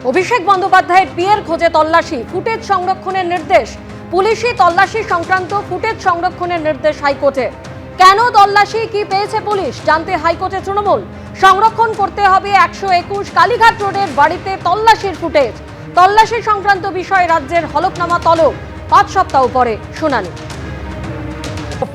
অভিষেক বন্দ্যোপাধ্যায়ের বিয়ের খোঁজে তল্লাশি, ফুটেজ সংরক্ষণের নির্দেশ। পুলিশি তল্লাশি সংক্রান্ত ফুটেজ সংরক্ষণের নির্দেশ হাইকোর্টের। কেন তল্লাশি, কি পেয়েছে পুলিশ, জানতে হাইকোর্টে তৃণমূল। সংরক্ষণ করতে হবে 121 কালীঘাট রোডের বাড়িতে তল্লাশির ফুটেজ। তল্লাশি সংক্রান্ত বিষয়ে রাজ্যের হলফনামা তলব, 5 সপ্তাহ পরে শুনানি।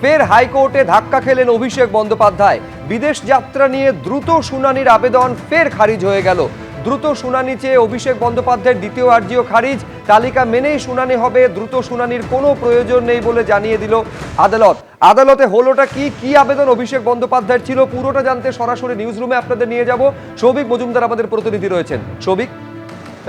ফের হাইকোর্টে ধাক্কা খেলেন অভিষেক বন্দ্যোপাধ্যায়। বিদেশ যাত্রা নিয়ে দ্রুত শুনানির আবেদন ফের খারিজ হয়ে গেল। দ্রুত শুনানি চেয়ে অভিষেক বন্দ্যোপাধ্যায়ের দ্বিতীয় আর্জিও খারিজ। তালিকা মেনেই শুনানি হবে, দ্রুত শুনানির কোনো প্রয়োজন নেই বলে জানিয়ে দিল আদালত। আদালতে হলোটা কি আবেদন অভিষেক বন্দ্যোপাধ্যায়ের ছিল, পুরোটা জানতে সরাসরি নিউজ রুমে আপনাদের নিয়ে যাব। সৌভিক মজুমদার আমাদের প্রতিনিধি রয়েছেন। সৌভিক,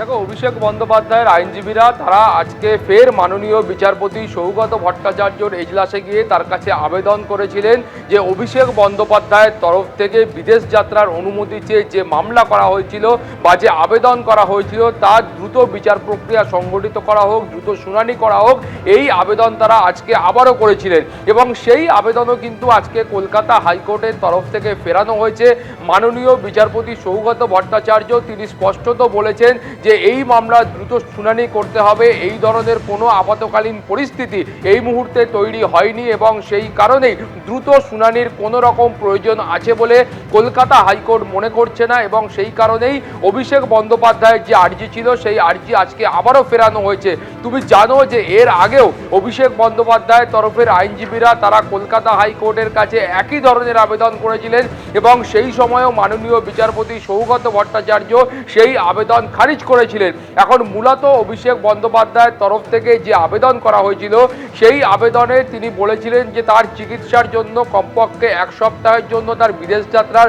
দেখো, অভিষেক বন্দ্যোপাধ্যায়ের আইনজীবীরা তারা আজকে ফের মাননীয় বিচারপতি সৌগত ভট্টাচার্যর এজলাসে গিয়ে তার কাছে আবেদন করেছিলেন যে অভিষেক বন্দ্যোপাধ্যায়ের তরফ থেকে বিদেশ যাত্রার অনুমতি চেয়ে যে মামলা করা হয়েছিল বা যে আবেদন করা হয়েছিল তার দ্রুত বিচার প্রক্রিয়া সংগঠিত করা হোক, দ্রুত শুনানি করা হোক, এই আবেদন তারা আজকে আবারও করেছিলেন। এবং সেই আবেদনও কিন্তু আজকে কলকাতা হাইকোর্টের তরফ থেকে ফেরানো হয়েছে। মাননীয় বিচারপতি সৌগত ভট্টাচার্য তিনি স্পষ্টত বলেছেন যে এই মামলা দ্রুত শুনানি করতে হবে। এই ধরনের কোনো আপাতকালীন পরিস্থিতি এই মুহূর্তে তৈরি হয়নি এবং সেই কারণেই দ্রুত শুনানির কোনো রকম প্রয়োজন আছে বলে কলকাতা হাইকোর্ট মনে করছে না। এবং সেই কারণেই অভিষেক বন্দ্যোপাধ্যায়ের যে আর্জি ছিল সেই আর্জি আজকে আবারও ফেরানো হয়েছে। তুমি জানো যে এর আগেও অভিষেক বন্দ্যোপাধ্যায়ের তরফের আইনজীবীরা তারা কলকাতা হাইকোর্টের কাছে একই ধরনের আবেদন করেছিলেন এবং সেই সময়ও মাননীয় বিচারপতি সৌগত ভট্টাচার্য সেই আবেদন খারিজ করেছিলেন। এখন মূলত অভিষেক বন্দ্যোপাধ্যায়ের তরফ থেকে যে আবেদন করা হয়েছিল সেই আবেদনে তিনি বলেছিলেন যে তার চিকিৎসার জন্য কমপক্ষে 1 সপ্তাহের জন্য তার বিদেশ যাত্রার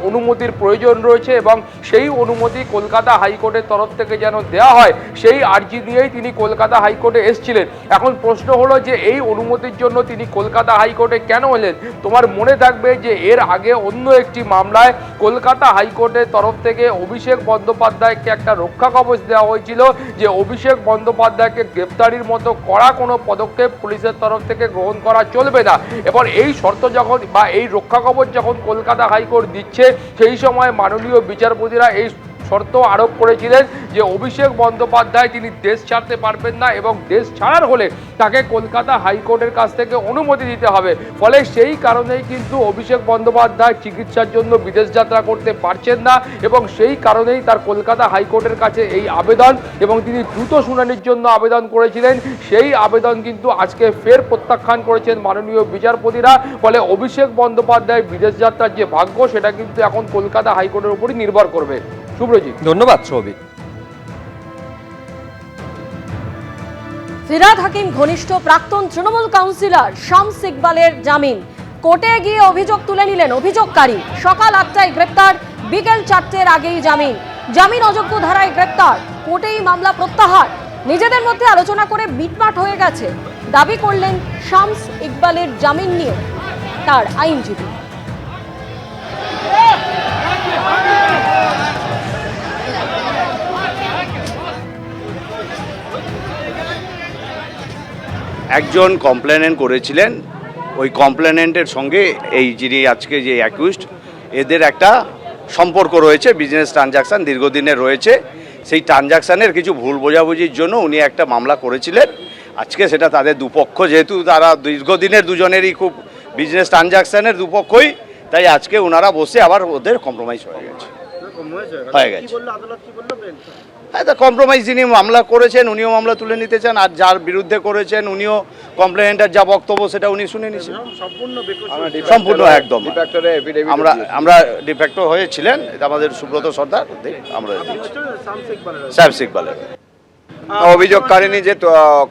অনুমতির প্রয়োজন রয়েছে এবং সেই অনুমতি কলকাতা হাইকোর্টের তরফ থেকে যেন দেওয়া হয় সেই আর্জি নিয়েই তিনি কলকাতা হাইকোর্টে এসেছিলেন। এখন প্রশ্ন হলো যে এই অনুমতির জন্য তিনি কলকাতা হাইকোর্টে কেন এলেন। তোমার মনে থাকবে যে এর আগে অন্য একটি মামলায় কলকাতা হাইকোর্টের তরফ থেকে অভিষেক বন্দ্যোপাধ্যায়কে একটা রক্ষা কবচ দেওয়া হয়েছিল যে অভিষেক বন্দ্যোপাধ্যায়কে গ্রেফতারির মতো কড়া কোনো পদক্ষেপ পুলিশের তরফ থেকে গ্রহণ করা চলবে না। এবার এই শর্ত যখন বা এই রক্ষা কবচ যখন কলকাতা হাইকোর্ট দিচ্ছে সেই সময় মাননীয় বিচারপতিরা এই শর্ত আরোপ করেছিলেন যে অভিষেক বন্দ্যোপাধ্যায় তিনি দেশ ছাড়তে পারবেন না এবং দেশ ছাড়ার হলে তাকে কলকাতা হাইকোর্টের কাছ থেকে অনুমতি দিতে হবে। ফলে সেই কারণেই কিন্তু অভিষেক বন্দ্যোপাধ্যায় চিকিৎসার জন্য বিদেশ যাত্রা করতে পারছেন না এবং সেই কারণেই তার কলকাতা হাইকোর্টের কাছে এই আবেদন এবং তিনি দ্রুত শুনানির জন্য আবেদন করেছিলেন। সেই আবেদন কিন্তু আজকে ফের প্রত্যাখ্যান করেছেন মাননীয় বিচারপতিরা। ফলে অভিষেক বন্দ্যোপাধ্যায়ের বিদেশ যাত্রার যে ভাগ্য সেটা কিন্তু এখন কলকাতা হাইকোর্টের উপরই নির্ভর করবে। শুভ্রজিৎ, ধন্যবাদ। সৌভিক। ফিরহাদ হাকিম ঘনিষ্ঠ প্রাক্তন তৃণমূল কাউন্সিলর শামস ইকবালের জামিন। কোর্টে গিয়ে অভিযোগ তুলে নিলেন অভিযোগকারী। সকাল 8টায় গ্রেপ্তার, বিকেল 4টের আগেই জামিন। জামিন অযোগ্য ধারায় গ্রেপ্তার, কোর্টেই মামলা প্রত্যাহার। নিজেদের মধ্যে আলোচনা করে মিটমাট হয়ে গেছে দাবি করলেন শামস ইকবালের জামিন নিয়ে তার আইনজীবী। একজন কমপ্লেনেন্ট করেছিলেন, ওই কমপ্লেনেন্টের সঙ্গে এই যিনি আজকে যে অ্যাকিউজড এদের একটা সম্পর্ক রয়েছে, বিজনেস ট্রানজাকশান দীর্ঘদিনের রয়েছে। সেই ট্রানজাকশানের কিছু ভুল বোঝাবুঝির জন্য উনি একটা মামলা করেছিলেন। আজকে সেটা তাদের দুপক্ষ, যেহেতু তারা দীর্ঘদিনের দুজনেরই খুব বিজনেস ট্রানজাকশানের দুপক্ষই, তাই আজকে ওনারা বসে আবার ওদের কম্প্রোমাইজ হয়ে গেছে। হ্যাঁ, তা কম্প্রোমাইজ যিনি মামলা করেছেন উনিও মামলা তুলে নিতে চান, আর যার বিরুদ্ধে করেছেন উনিও কমপ্লেনেন্টের যা বক্তব্য সেটা উনি শুনে নিয়েছেন সম্পূর্ণ একদম। আমরা ডিফেক্টো হয়েছিলেন, এটা আমাদের সুব্রত সর্দার, আমরা শামস ইকবালের অভিযোগকারিনী যে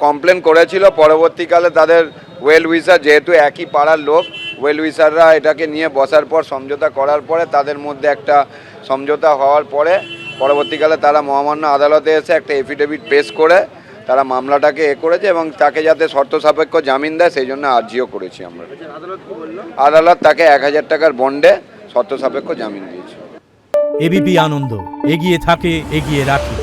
কমপ্লেন করেছিল, পরবর্তীকালে তাদের ওয়েল উইসার, যেহেতু একই পাড়ার লোক, ওয়েল উইসাররা এটাকে নিয়ে বসার পর সমঝোতা করার পরে তাদের মধ্যে একটা সমঝোতা হওয়ার পরে পরবর্তীকালে তারা মহামান্য আদালতে এসে একটা এফিডেভিট পেশ করে তারা মামলাটাকে করেছে এবং তাকে যাতে শর্ত সাপেক্ষ জামিন দেয় সেই জন্য আর্জিও করেছি আমরা। আদালত তাকে 1000 টাকার বন্ডে শর্ত সাপেক্ষ জামিন দিয়েছে। এবিপি আনন্দ এগিয়ে থাকে, এগিয়ে রাখে।